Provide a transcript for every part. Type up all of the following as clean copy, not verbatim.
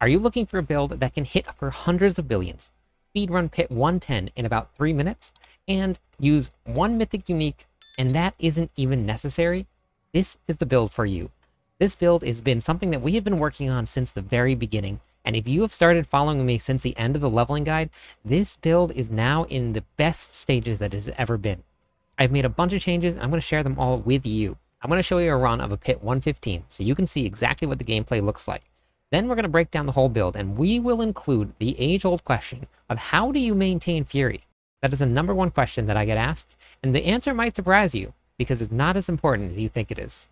Are you looking for a build that can hit for hundreds of billions, speedrun pit 110 in about 3 minutes, and use one mythic unique, and that isn't even necessary? This is the build for you. This build has been something that we have been working on since the very beginning, and if you have started following me since the end of the leveling guide, this build is now in the best stages that it has ever been. I've made a bunch of changes, and I'm going to share them all with you. I'm going to show you a run of a pit 115, so you can see exactly what the gameplay looks like. Then we're going to break down the whole build, and we will include the age-old question of how do you maintain Fury? That is the #1 question that I get asked, and the answer might surprise you, because it's not as important as you think it is.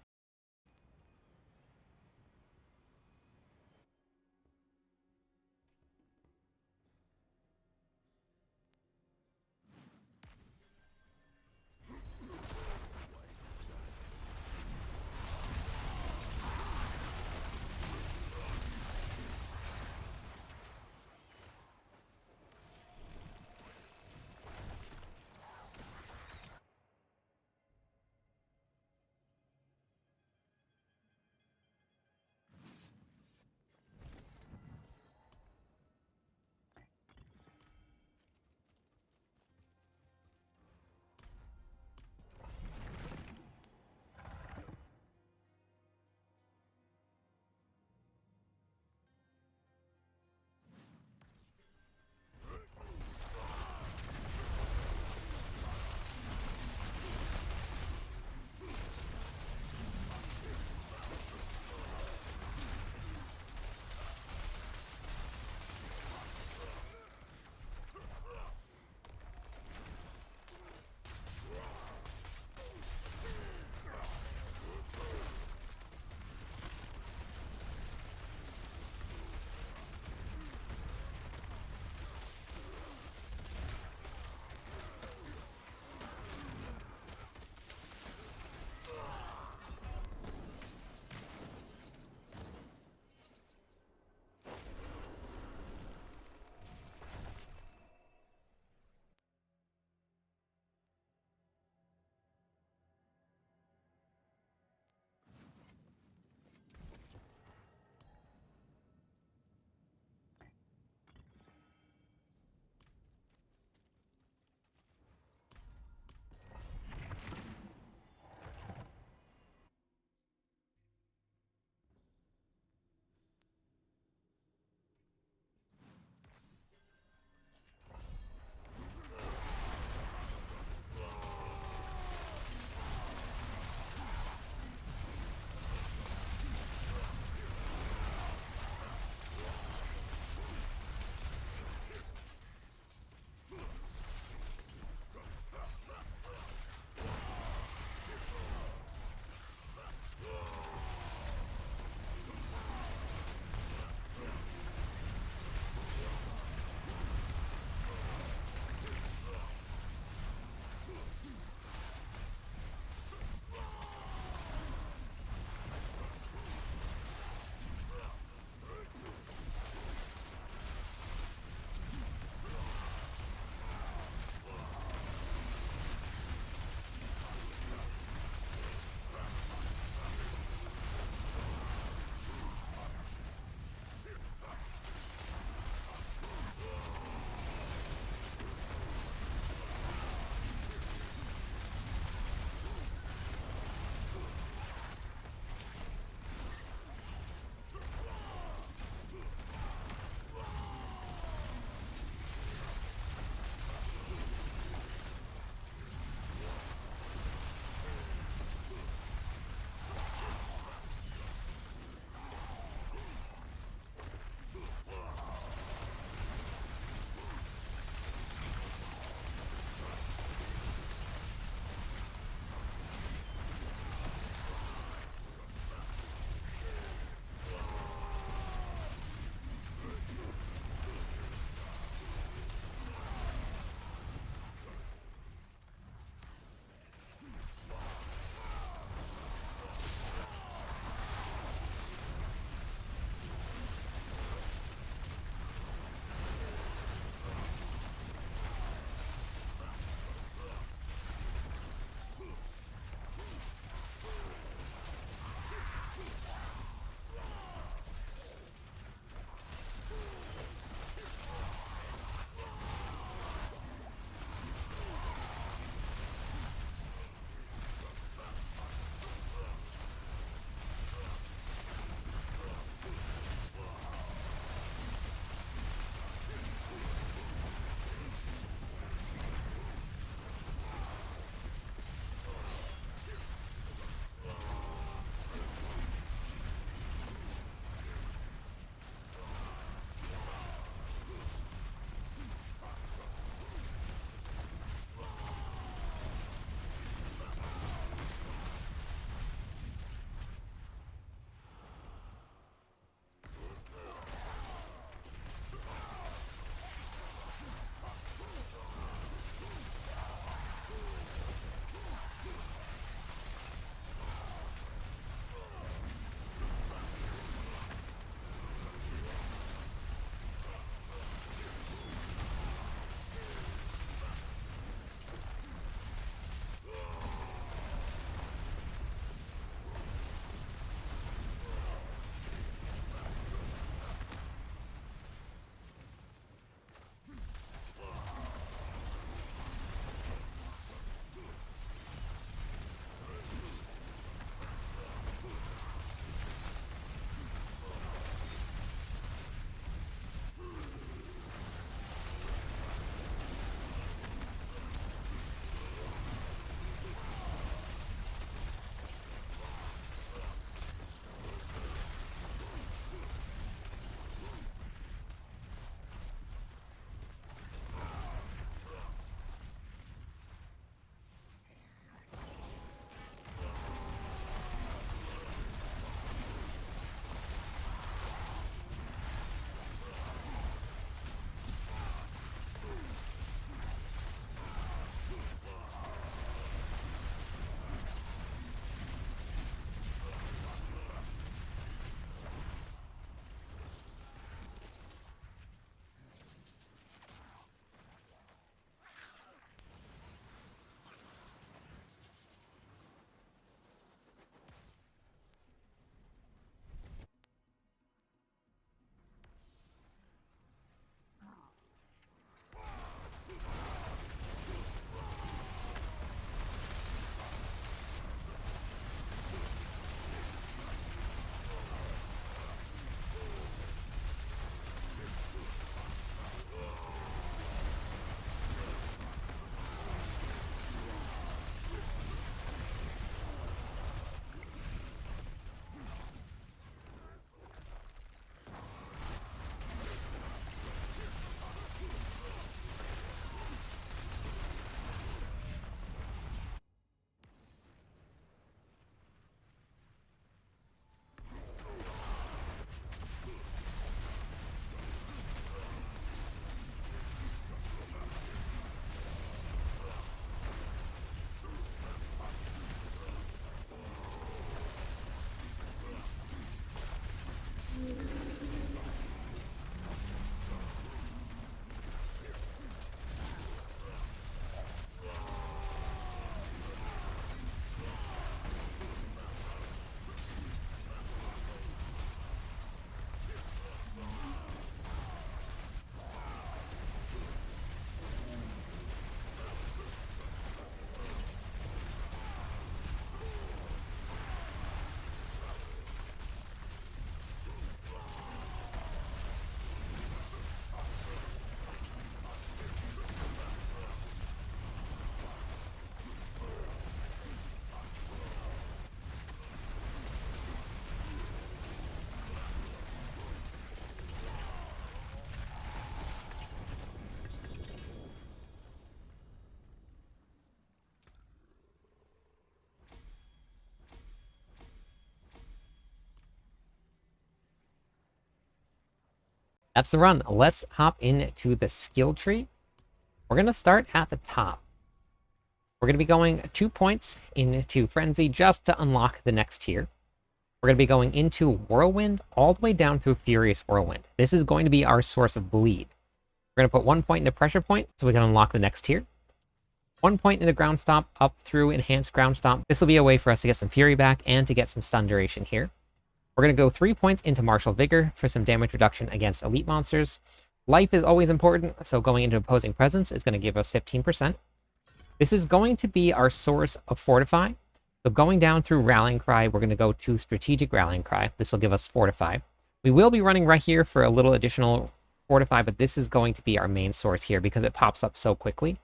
That's the run. Let's hop into the skill tree. We're going to start at the top. We're going to be going 2 points into Frenzy just to unlock the next tier. We're going to be going into Whirlwind all the way down through Furious Whirlwind. This is going to be our source of bleed. We're going to put 1 point into Pressure Point so we can unlock the next tier. 1 point into Ground Stomp up through Enhanced Ground Stomp. This will be a way for us to get some Fury back and to get some stun duration here. We're going to go 3 points into Martial Vigor for some damage reduction against elite monsters. Life is always important, so going into Opposing Presence is going to give us 15%. This is going to be our source of Fortify. So going down through Rallying Cry, we're going to go to Strategic Rallying Cry. This will give us Fortify. We will be running right here for a little additional Fortify, but this is going to be our main source here because it pops up so quickly.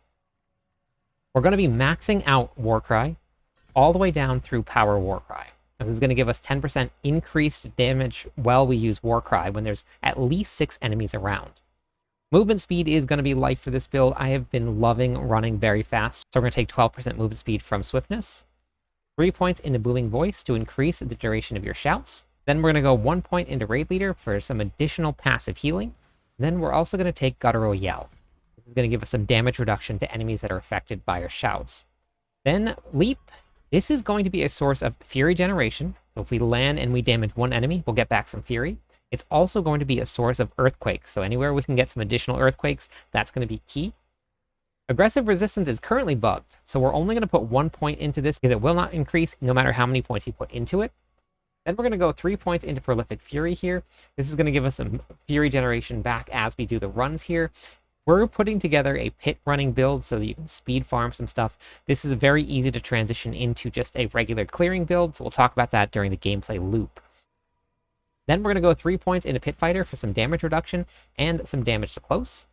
We're going to be maxing out Warcry all the way down through Power Warcry. This is going to give us 10% increased damage while we use Warcry when there's at least 6 enemies around. Movement speed is going to be life for this build. I have been loving running very fast, so we're going to take 12% movement speed from Swiftness. 3 points into Booming Voice to increase the duration of your shouts. Then we're going to go 1 point into Raid Leader for some additional passive healing. Then we're also going to take Guttural Yell. This is going to give us some damage reduction to enemies that are affected by our shouts. Then Leap. This is going to be a source of Fury generation. So if we land and we damage one enemy, we'll get back some Fury. It's also going to be a source of Earthquakes. So anywhere we can get some additional Earthquakes, that's going to be key. Aggressive Resistance is currently bugged, so we're only going to put 1 point into this because it will not increase no matter how many points you put into it. Then we're going to go 3 points into Prolific Fury here. This is going to give us some Fury generation back as we do the runs here. We're putting together a pit running build so that you can speed farm some stuff. This is very easy to transition into just a regular clearing build, so we'll talk about that during the gameplay loop. Then we're going to go 3 points into Pit Fighter for some damage reduction and some damage to close.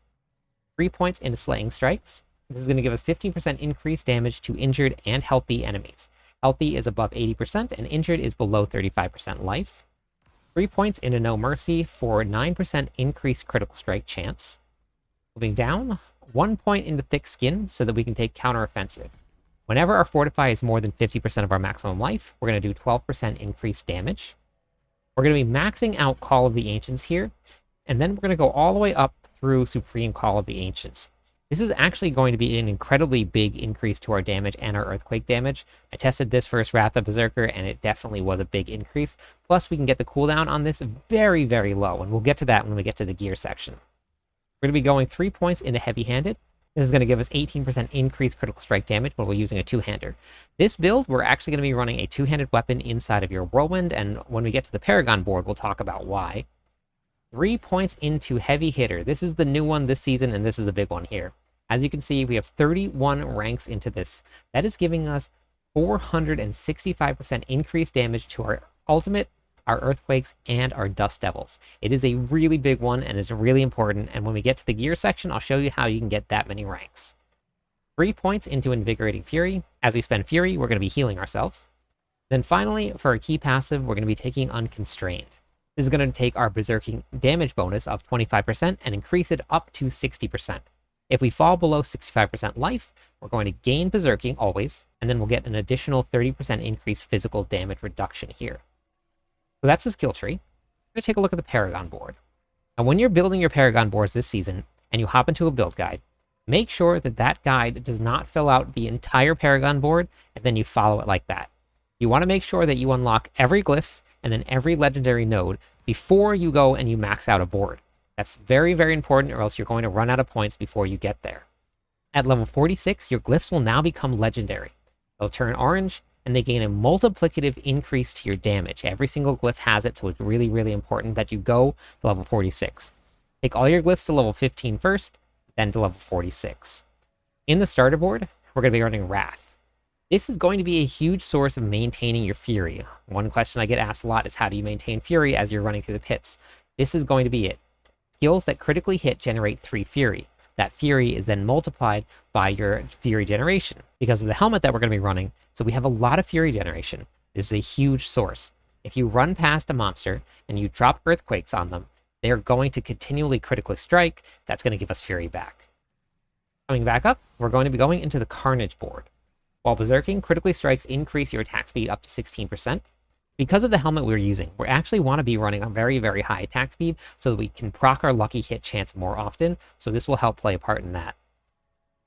3 points into Slaying Strikes. This is going to give us 15% increased damage to injured and healthy enemies. Healthy is above 80% and injured is below 35% life. 3 points into No Mercy for 9% increased critical strike chance. Moving down, 1 point into Thick Skin so that we can take counteroffensive. Whenever our Fortify is more than 50% of our maximum life, we're going to do 12% increased damage. We're going to be maxing out Call of the Ancients here, and then we're going to go all the way up through Supreme Call of the Ancients. This is actually going to be an incredibly big increase to our damage and our Earthquake damage. I tested this first Wrath of Berserker, and it definitely was a big increase. Plus, we can get the cooldown on this very, very low, and we'll get to that when we get to the gear section. We're going to be going 3 points into Heavy Handed. This is going to give us 18% increased critical strike damage when we're using a two-hander. This build, we're actually going to be running a two-handed weapon inside of your Whirlwind, and when we get to the Paragon board, we'll talk about why. 3 points into Heavy Hitter. This is the new one this season, and this is a big one here. As you can see, we have 31 ranks into this. That is giving us 465% increased damage to our ultimate, our Earthquakes, and our Dust Devils. It is a really big one and is really important, and when we get to the gear section, I'll show you how you can get that many ranks. 3 points into Invigorating Fury. As we spend Fury, we're going to be healing ourselves. Then finally, for our key passive, we're going to be taking Unconstrained. This is going to take our Berserking damage bonus of 25% and increase it up to 60%. If we fall below 65% life, we're going to gain Berserking always, and then we'll get an additional 30% increased physical damage reduction here. So that's the skill tree. We're going to take a look at the Paragon board. Now, when you're building your Paragon boards this season, and you hop into a build guide, make sure that that guide does not fill out the entire Paragon board, and then you follow it like that. You want to make sure that you unlock every glyph and then every legendary node before you go and you max out a board. That's very, very important, or else you're going to run out of points before you get there. At level 46, your glyphs will now become legendary. They'll turn orange, and they gain a multiplicative increase to your damage. Every single glyph has it, so it's really, really important that you go to level 46. Take all your glyphs to level 15 first, then to level 46. In the starter board, we're going to be running Wrath. This is going to be a huge source of maintaining your Fury. One question I get asked a lot is how do you maintain Fury as you're running through the pits? This is going to be it. Skills that critically hit generate 3 Fury. That Fury is then multiplied by your Fury generation because of the helmet that we're going to be running. So we have a lot of Fury generation. This is a huge source. If you run past a monster and you drop Earthquakes on them, they're going to continually critically strike. That's going to give us Fury back. Coming back up, we're going to be going into the Carnage board. While Berserking, critically strikes increase your attack speed up to 16%. Because of the helmet we're using, we actually want to be running a very, very high attack speed so that we can proc our lucky hit chance more often, so this will help play a part in that.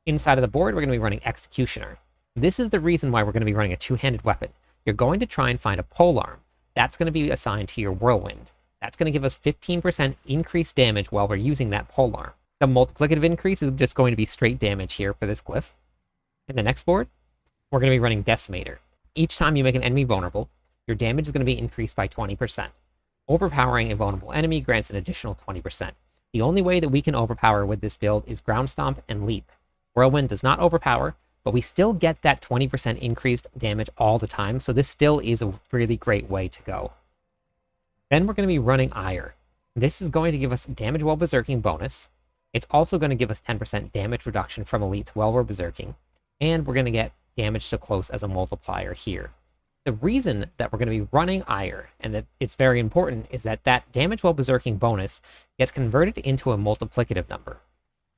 Inside of the board, we're going to be running Executioner. This is the reason why we're going to be running a two-handed weapon. You're going to try and find a polearm. That's going to be assigned to your whirlwind. That's going to give us 15% increased damage while we're using that polearm. The multiplicative increase is just going to be straight damage here for this glyph. In the next board, we're going to be running Decimator. Each time you make an enemy vulnerable, your damage is going to be increased by 20%. Overpowering a vulnerable enemy grants an additional 20%. The only way that we can overpower with this build is Ground Stomp and Leap. Whirlwind does not overpower, but we still get that 20% increased damage all the time, so this still is a really great way to go. Then we're going to be running Ire. This is going to give us damage while berserking bonus. It's also going to give us 10% damage reduction from elites while we're berserking, and we're going to get damage to close as a multiplier here. The reason that we're going to be running Ire, and that it's very important, is that that damage while berserking bonus gets converted into a multiplicative number.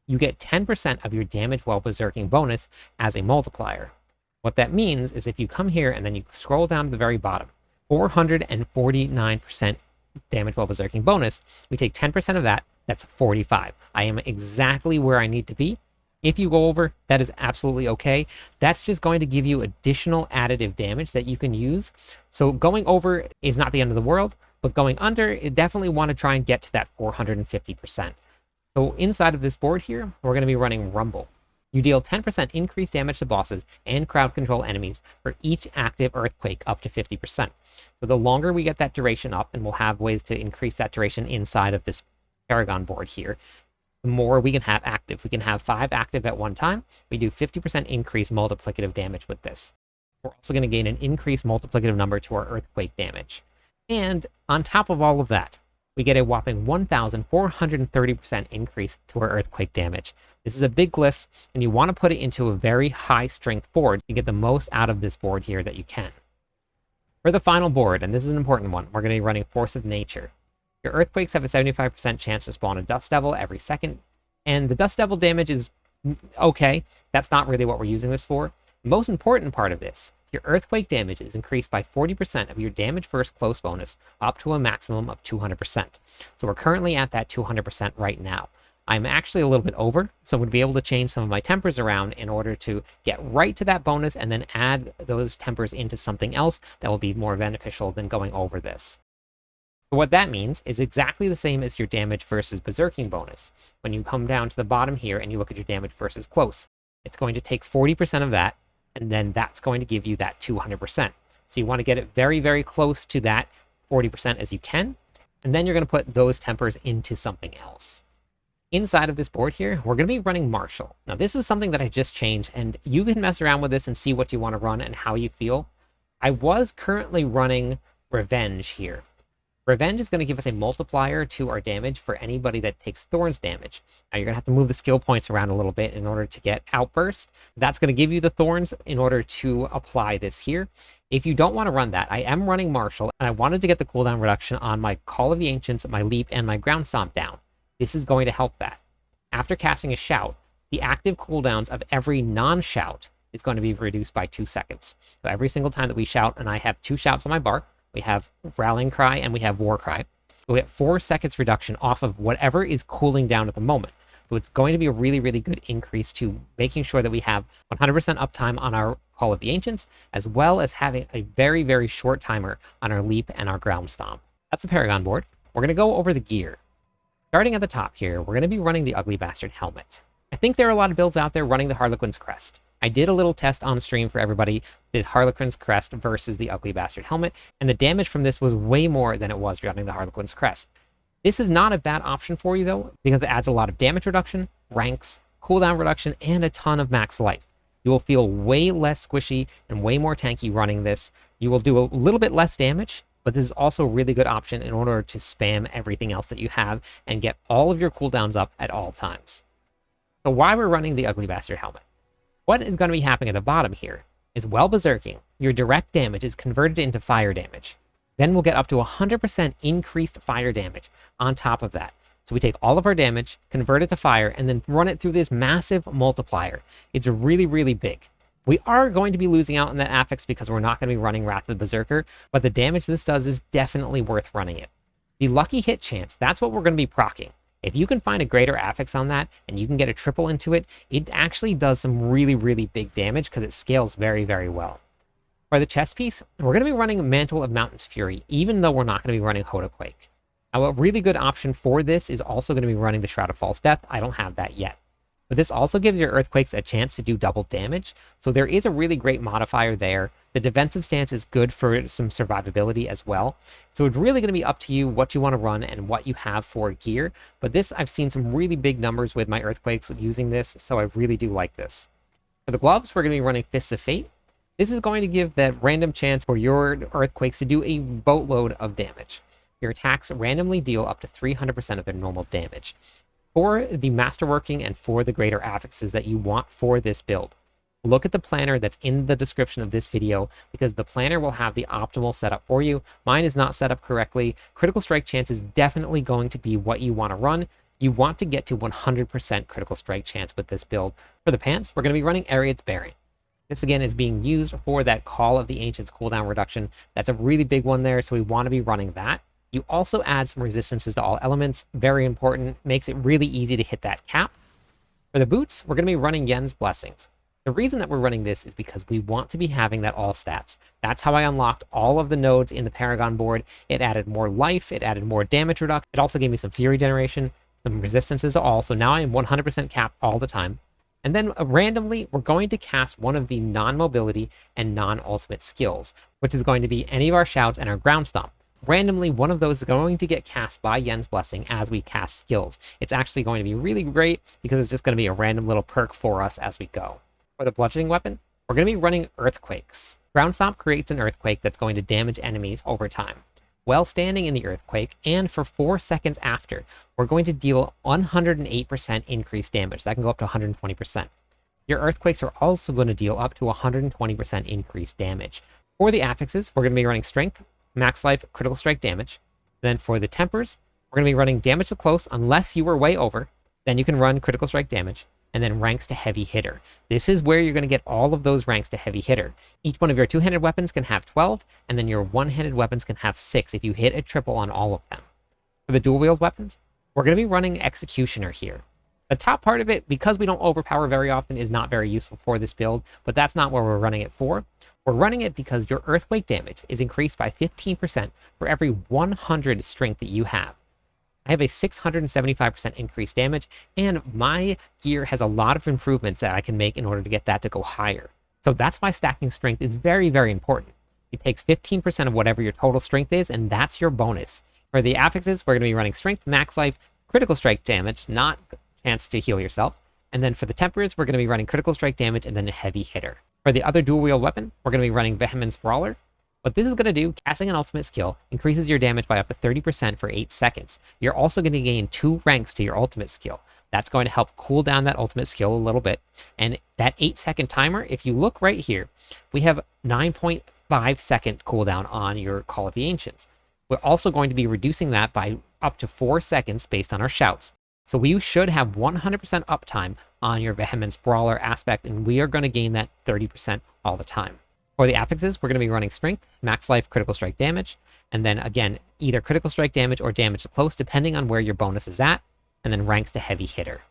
You get 10% of your damage while berserking bonus as a multiplier. What that means is if you come here and then you scroll down to the very bottom, 449% damage while berserking bonus, we take 10% of that, that's 45. I am exactly where I need to be. If you go over, that is absolutely okay. That's just going to give you additional additive damage that you can use. So going over is not the end of the world, but going under, you definitely want to try and get to that 450%. So inside of this board here, we're going to be running Rumble. You deal 10% increased damage to bosses and crowd control enemies for each active earthquake up to 50%. So the longer we get that duration up, and we'll have ways to increase that duration inside of this Paragon board here, the more we can have active. We can have 5 active at one time. We do 50% increased multiplicative damage with this. We're also going to gain an increased multiplicative number to our earthquake damage. And on top of all of that, we get a whopping 1,430% increase to our earthquake damage. This is a big glyph, and you want to put it into a very high strength board to get the most out of this board here that you can. For the final board, and this is an important one, we're going to be running Force of Nature. Your earthquakes have a 75% chance to spawn a Dust Devil every second, and the Dust Devil damage is okay. That's not really what we're using this for. The most important part of this, your earthquake damage is increased by 40% of your damage first close bonus up to a maximum of 200%. So we're currently at that 200% right now. I'm actually a little bit over, so I'm going to be able to change some of my tempers around in order to get right to that bonus and then add those tempers into something else that will be more beneficial than going over this. So what that means is exactly the same as your damage versus berserking bonus. When you come down to the bottom here and you look at your damage versus close, it's going to take 40% of that, and then that's going to give you that 200%. So you want to get it very, very close to that 40% as you can, and then you're going to put those tempers into something else. Inside of this board here, we're going to be running Martial. Now, this is something that I just changed, and you can mess around with this and see what you want to run and how you feel. I was currently running Revenge here. Revenge is going to give us a multiplier to our damage for anybody that takes Thorns damage. Now, you're going to have to move the skill points around a little bit in order to get Outburst. That's going to give you the Thorns in order to apply this here. If you don't want to run that, I am running Martial, and I wanted to get the cooldown reduction on my Call of the Ancients, my Leap, and my Ground Stomp down. This is going to help that. After casting a Shout, the active cooldowns of every non-shout is going to be reduced by 2 seconds. So every single time that we shout, and I have 2 shouts on my bar, we have Rallying Cry and we have War Cry. We get 4 seconds reduction off of whatever is cooling down at the moment. So it's going to be a really, really good increase to making sure that we have 100% uptime on our Call of the Ancients, as well as having a very, very short timer on our Leap and our Ground Stomp. That's the Paragon board. We're going to go over the gear. Starting at the top here, we're going to be running the Ugly Bastard Helmet. I think there are a lot of builds out there running the Harlequin's Crest. I did a little test on stream for everybody, the Harlequin's Crest versus the Ugly Bastard Helmet, and the damage from this was way more than it was running the Harlequin's Crest. This is not a bad option for you, though, because it adds a lot of damage reduction, ranks, cooldown reduction, and a ton of max life. You will feel way less squishy and way more tanky running this. You will do a little bit less damage, but this is also a really good option in order to spam everything else that you have and get all of your cooldowns up at all times. So why we're running the Ugly Bastard Helmet? What is going to be happening at the bottom here is while berserking, your direct damage is converted into fire damage. Then we'll get up to 100% increased fire damage on top of that. So we take all of our damage, convert it to fire, and then run it through this massive multiplier. It's really, really big. We are going to be losing out on that affix because we're not going to be running Wrath of the Berserker, but the damage this does is definitely worth running it. The lucky hit chance, that's what we're going to be proccing. If you can find a greater affix on that and you can get a triple into it, it actually does some really, really big damage because it scales very, very well. For the chest piece, we're going to be running Mantle of Mountain's Fury, even though we're not going to be running Hodaquake. Now, a really good option for this is also going to be running the Shroud of False Death. I don't have that yet. But this also gives your Earthquakes a chance to do double damage, so there is a really great modifier there. The defensive stance is good for some survivability as well. So it's really going to be up to you what you want to run and what you have for gear. But this, I've seen some really big numbers with my Earthquakes using this, so I really do like this. For the gloves, we're going to be running Fists of Fate. This is going to give that random chance for your Earthquakes to do a boatload of damage. Your attacks randomly deal up to 300% of their normal damage. For the masterworking and for the greater affixes that you want for this build, look at the planner that's in the description of this video, because the planner will have the optimal setup for you. Mine is not set up correctly. Critical strike chance is definitely going to be what you want to run. You want to get to 100% critical strike chance with this build. For the pants, we're going to be running Ariad's Bearing. This again is being used for that Call of the Ancients cooldown reduction. That's a really big one there, so we want to be running that. You also add some resistances to all elements, very important, makes it really easy to hit that cap. For the boots, we're going to be running Yen's Blessings. The reason that we're running this is because we want to be having that all stats. That's how I unlocked all of the nodes in the Paragon board. It added more life, it added more damage reduction, it also gave me some fury generation, some resistances to all, so now I am 100% capped all the time. And then randomly, we're going to cast one of the non-mobility and non-ultimate skills, which is going to be any of our shouts and our ground stomp. Randomly, one of those is going to get cast by Yen's Blessing as we cast skills. It's actually going to be really great because it's just going to be a random little perk for us as we go. For the bludgeoning weapon, we're going to be running Earthquakes. Ground Stomp creates an Earthquake that's going to damage enemies over time. While standing in the Earthquake, and for 4 seconds after, we're going to deal 108% increased damage. That can go up to 120%. Your Earthquakes are also going to deal up to 120% increased damage. For the affixes, we're going to be running Strength, Max Life, Critical Strike damage. Then for the tempers, we're going to be running damage to close unless you were way over. Then you can run Critical Strike damage, and then ranks to Heavy Hitter. This is where you're going to get all of those ranks to Heavy Hitter. Each one of your two-handed weapons can have 12, and then your one-handed weapons can have 6 if you hit a triple on all of them. For the dual-wield weapons, we're going to be running Executioner here. The top part of it, because we don't overpower very often, is not very useful for this build, but that's not what we're running it for. We're running it because your Earthquake damage is increased by 15% for every 100 strength that you have. I have a 675% increased damage, and my gear has a lot of improvements that I can make in order to get that to go higher. So that's why stacking strength is very, very important. It takes 15% of whatever your total strength is, and that's your bonus. For the affixes, we're going to be running Strength, Max Life, Critical Strike damage, not chance to heal yourself. And then for the tempers, we're going to be running Critical Strike damage and then a Heavy Hitter. For the other dual wield weapon, we're going to be running Vehemence Brawler. What this is going to do, casting an ultimate skill, increases your damage by up to 30% for 8 seconds. You're also going to gain 2 ranks to your ultimate skill. That's going to help cool down that ultimate skill a little bit. And that 8-second timer, if you look right here, we have 9.5-second cooldown on your Call of the Ancients. We're also going to be reducing that by up to 4 seconds based on our shouts. So we should have 100% uptime on your Vehemence Brawler aspect, and we are going to gain that 30% all the time. For the affixes, we're going to be running Strength, Max Life, Critical Strike damage, and then again, either Critical Strike damage or damage to close, depending on where your bonus is at, and then ranks to Heavy Hitter.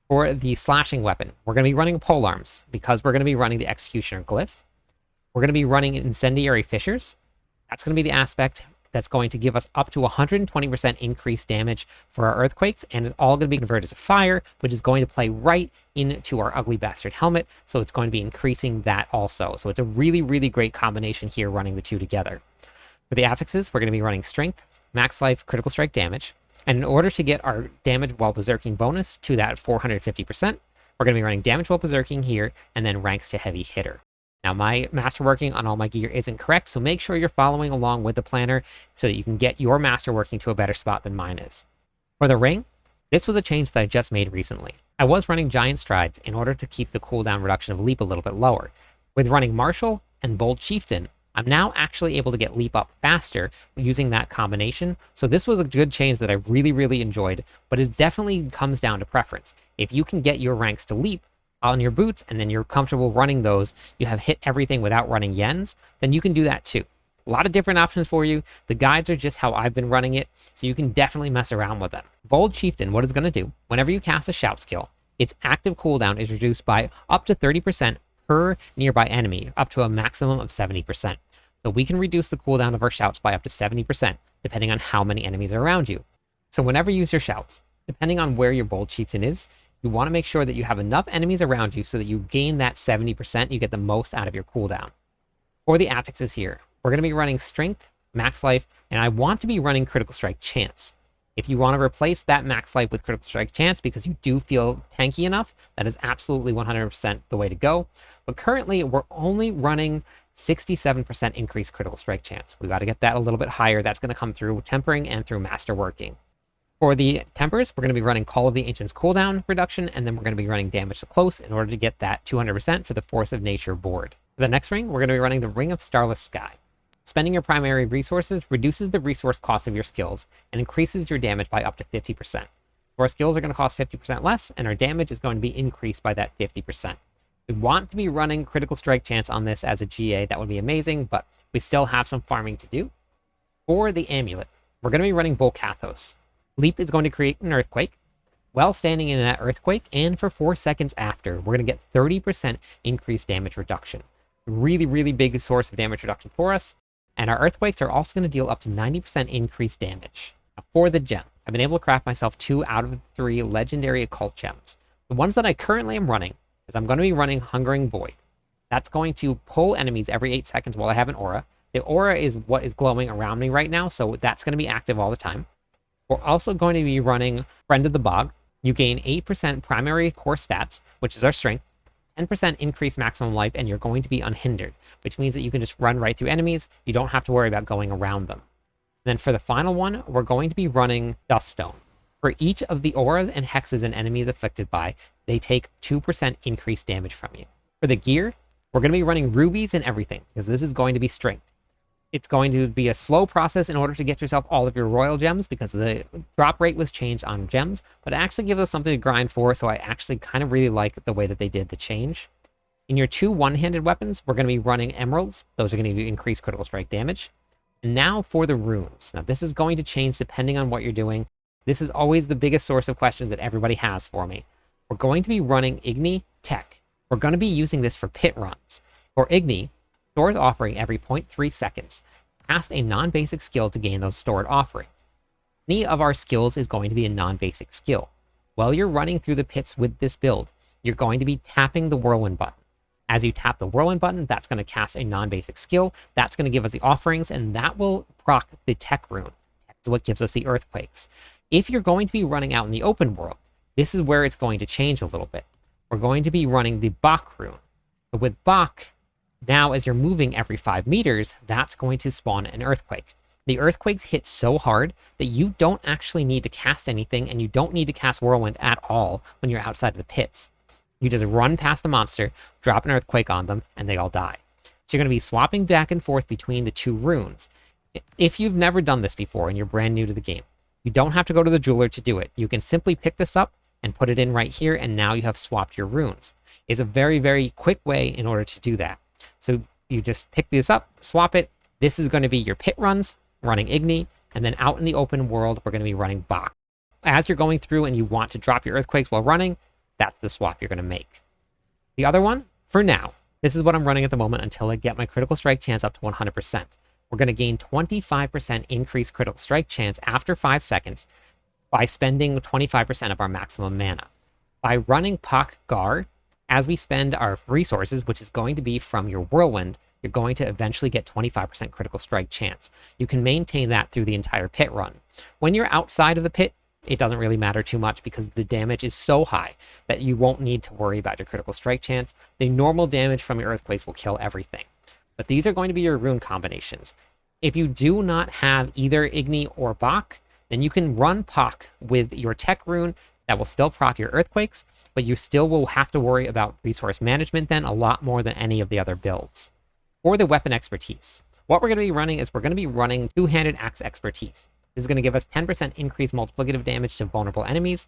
For the slashing weapon, we're going to be running Polearms, because we're going to be running the Executioner Glyph. We're going to be running Incendiary Fissures. That's going to be the aspect that's going to give us up to 120% increased damage for our Earthquakes, and it's all going to be converted to fire, which is going to play right into our Ugly Bastard helmet, so it's going to be increasing that also. So it's a really, really great combination here running the two together. For the affixes, we're going to be running Strength, Max Life, Critical Strike damage, and in order to get our damage while berserking bonus to that 450%, we're going to be running damage while berserking here, and then ranks to Heavy Hitter. Now, my masterworking on all my gear isn't correct, so make sure you're following along with the planner so that you can get your masterworking to a better spot than mine is. For the ring, this was a change that I just made recently. I was running Giant Strides in order to keep the cooldown reduction of Leap a little bit lower. With running Marshal and Bold Chieftain, I'm now actually able to get Leap up faster using that combination, so this was a good change that I really, really enjoyed, but it definitely comes down to preference. If you can get your ranks to Leap on your boots and then you're comfortable running those, you have hit everything without running Yens, then you can do that too. A lot of different options for you. The guides are just how I've been running it, so you can definitely mess around with them. Bold Chieftain, what it's going to do, whenever you cast a shout skill, its active cooldown is reduced by up to 30% per nearby enemy, up to a maximum of 70%. So we can reduce the cooldown of our shouts by up to 70%, depending on how many enemies are around you. So whenever you use your shouts, depending on where your Bold Chieftain is, you want to make sure that you have enough enemies around you so that you gain that 70%, you get the most out of your cooldown. For the affixes here, we're going to be running Strength, Max Life, and I want to be running Critical Strike Chance. If you want to replace that Max Life with Critical Strike Chance because you do feel tanky enough, that is absolutely 100% the way to go. But currently, we're only running 67% increased Critical Strike Chance. We got to get that a little bit higher. That's going to come through Tempering and through Masterworking. For the Tempers, we're going to be running Call of the Ancients cooldown reduction, and then we're going to be running Damage to Close in order to get that 200% for the Force of Nature board. For the next ring, we're going to be running the Ring of Starless Sky. Spending your primary resources reduces the resource cost of your skills and increases your damage by up to 50%. Our skills are going to cost 50% less, and our damage is going to be increased by that 50%. We want to be running Critical Strike Chance on this as a GA. That would be amazing, but we still have some farming to do. For the Amulet, we're going to be running Volcathos. Leap is going to create an Earthquake. While standing in that Earthquake, and for 4 seconds after, we're going to get 30% increased damage reduction. Really, really big source of damage reduction for us. And our Earthquakes are also going to deal up to 90% increased damage. Now for the gem, I've been able to craft myself 2 out of the 3 legendary occult gems. The ones that I currently am running is I'm going to be running Hungering Void. That's going to pull enemies every 8 seconds while I have an aura. The aura is what is glowing around me right now, so that's going to be active all the time. We're also going to be running Friend of the Bog. You gain 8% primary core stats, which is our strength, 10% increased maximum life, and you're going to be unhindered, which means that you can just run right through enemies. You don't have to worry about going around them. And then for the final one, we're going to be running Duststone. For each of the auras and hexes an enemy is affected by, they take 2% increased damage from you. For the gear, we're going to be running rubies and everything, because this is going to be strength. It's going to be a slow process in order to get yourself all of your royal gems, because the drop rate was changed on gems, but it actually gives us something to grind for, so I actually kind of really like the way that they did the change. In your 2 one-handed weapons, we're going to be running emeralds. Those are going to be increased critical strike damage. And now for the runes. Now this is going to change depending on what you're doing. This is always the biggest source of questions that everybody has for me. We're going to be running Igni Tech. We're going to be using this for pit runs. For Igni, stores offering every 0.3 seconds. Cast a non-basic skill to gain those stored offerings. Any of our skills is going to be a non-basic skill. While you're running through the pits with this build, you're going to be tapping the whirlwind button. As you tap the whirlwind button, that's going to cast a non-basic skill. That's going to give us the offerings, and that will proc the tech rune. That's what gives us the earthquakes. If you're going to be running out in the open world, this is where it's going to change a little bit. We're going to be running the Bach rune. But with Bach, now as you're moving every 5 meters, that's going to spawn an earthquake. The earthquakes hit so hard that you don't actually need to cast anything, and you don't need to cast whirlwind at all when you're outside of the pits. You just run past the monster, drop an earthquake on them, and they all die. So you're going to be swapping back and forth between the 2 runes. If you've never done this before and you're brand new to the game, you don't have to go to the jeweler to do it. You can simply pick this up and put it in right here, and now you have swapped your runes. It's a very, very quick way in order to do that. So you just pick this up, swap it. This is going to be your pit runs, running Igni, and then out in the open world, we're going to be running Bach. As you're going through and you want to drop your earthquakes while running, that's the swap you're going to make. The other one, for now, this is what I'm running at the moment until I get my critical strike chance up to 100%. We're going to gain 25% increased critical strike chance after 5 seconds by spending 25% of our maximum mana. By running Pak Gar, as we spend our resources, which is going to be from your whirlwind, you're going to eventually get 25% critical strike chance. You can maintain that through the entire pit run. When you're outside of the pit, it doesn't really matter too much because the damage is so high that you won't need to worry about your critical strike chance. The normal damage from your earthquakes will kill everything. But these are going to be your rune combinations. If you do not have either Igni or Bach, then you can run Pak with your tech rune that will still proc your earthquakes, but you still will have to worry about resource management then a lot more than any of the other builds. For the weapon expertise, what we're going to be running is we're going to be running two-handed axe expertise. This is going to give us 10% increased multiplicative damage to vulnerable enemies,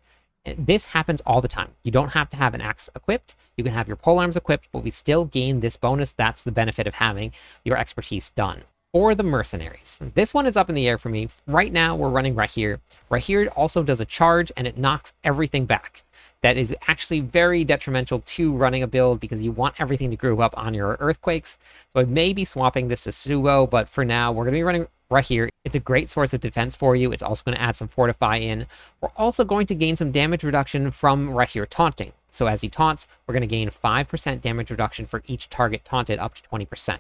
This happens all the time. You don't have to have an axe equipped. You can have your polearms equipped, but we still gain this bonus. That's the benefit of having your expertise done. Or the mercenaries. This one is up in the air for me. Right now, we're running right here. Right here it also does a charge, and it knocks everything back. That is actually very detrimental to running a build because you want everything to group up on your earthquakes. So I may be swapping this to Suo, but for now, we're going to be running right here. It's a great source of defense for you. It's also going to add some fortify in. We're also going to gain some damage reduction from right here taunting. So as he taunts, we're going to gain 5% damage reduction for each target taunted up to 20%.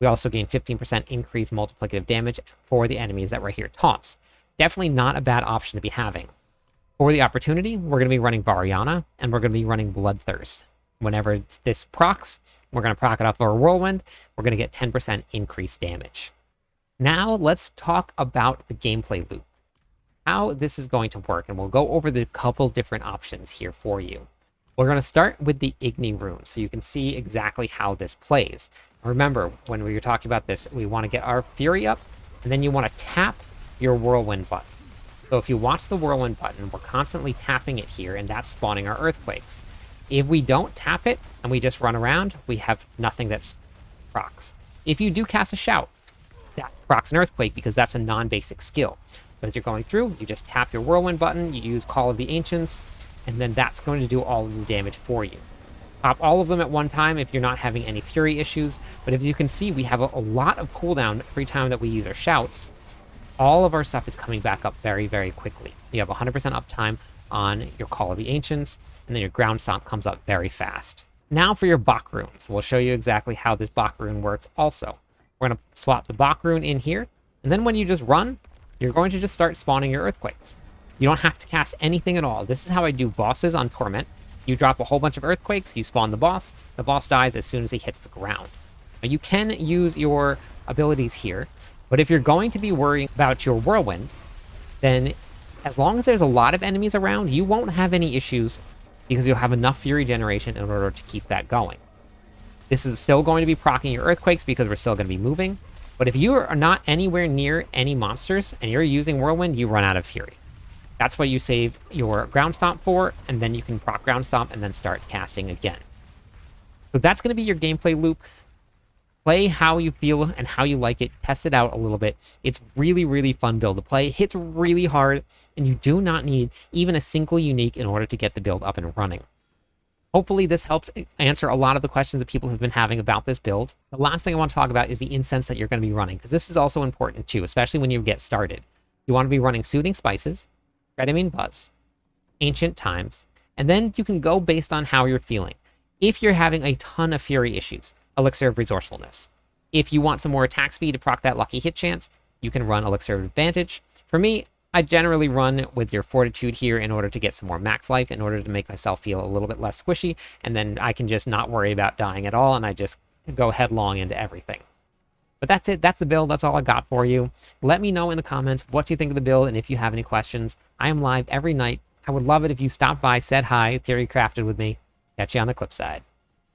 We also gain 15% increased multiplicative damage for the enemies that right here taunts. Definitely not a bad option to be having. For the opportunity, we're going to be running Variana, and we're going to be running Bloodthirst. Whenever this procs, we're going to proc it off our Whirlwind. We're going to get 10% increased damage. Now, let's talk about the gameplay loop. How this is going to work, and we'll go over the couple different options here for you. We're going to start with the Igni rune, so you can see exactly how this plays. Remember, when we were talking about this, we want to get our Fury up, and then you want to tap your Whirlwind button. So if you watch the Whirlwind button, we're constantly tapping it here, and that's spawning our Earthquakes. If we don't tap it, and we just run around, we have nothing that procs. If you do cast a Shout, that procs an Earthquake, because that's a non-basic skill. So as you're going through, you just tap your Whirlwind button, you use Call of the Ancients, and then that's going to do all of the damage for you. Pop all of them at one time if you're not having any Fury issues, but as you can see, we have a lot of cooldown every time that we use our Shouts. All of our stuff is coming back up very, very quickly. You have 100% uptime on your Call of the Ancients, and then your Ground Stomp comes up very fast. Now for your Bach runes. We'll show you exactly how this Bach rune works also. We're going to swap the Bach rune in here, and then when you just run, you're going to just start spawning your Earthquakes. You don't have to cast anything at all. This is how I do bosses on Torment. You drop a whole bunch of Earthquakes, you spawn the boss dies as soon as he hits the ground. Now, you can use your abilities here, but if you're going to be worrying about your Whirlwind, then as long as there's a lot of enemies around, you won't have any issues because you'll have enough Fury generation in order to keep that going. This is still going to be proccing your Earthquakes because we're still going to be moving, but if you are not anywhere near any monsters and you're using Whirlwind, you run out of Fury. That's what you save your Ground Stomp for, and then you can proc Ground Stomp and then start casting again. So that's going to be your gameplay loop. Play how you feel and how you like it. Test it out a little bit. It's really, really fun build to play. It hits really hard, and you do not need even a single unique in order to get the build up and running. Hopefully this helped answer a lot of the questions that people have been having about this build. The last thing I want to talk about is the incense that you're going to be running, because this is also important too, especially when you get started. You want to be running Soothing Spices, Redimine Buzz, Ancient Times, and then you can go based on how you're feeling. If you're having a ton of Fury issues, Elixir of Resourcefulness. If you want some more attack speed to proc that lucky hit chance, you can run Elixir of Advantage. For me, I generally run with your Fortitude here in order to get some more max life, in order to make myself feel a little bit less squishy, and then I can just not worry about dying at all, and I just go headlong into everything. But that's it. That's the build. That's all I got for you. Let me know in the comments what you think of the build, and if you have any questions. I am live every night. I would love it if you stopped by, said hi, Theory Crafted with me. Catch you on the clip side.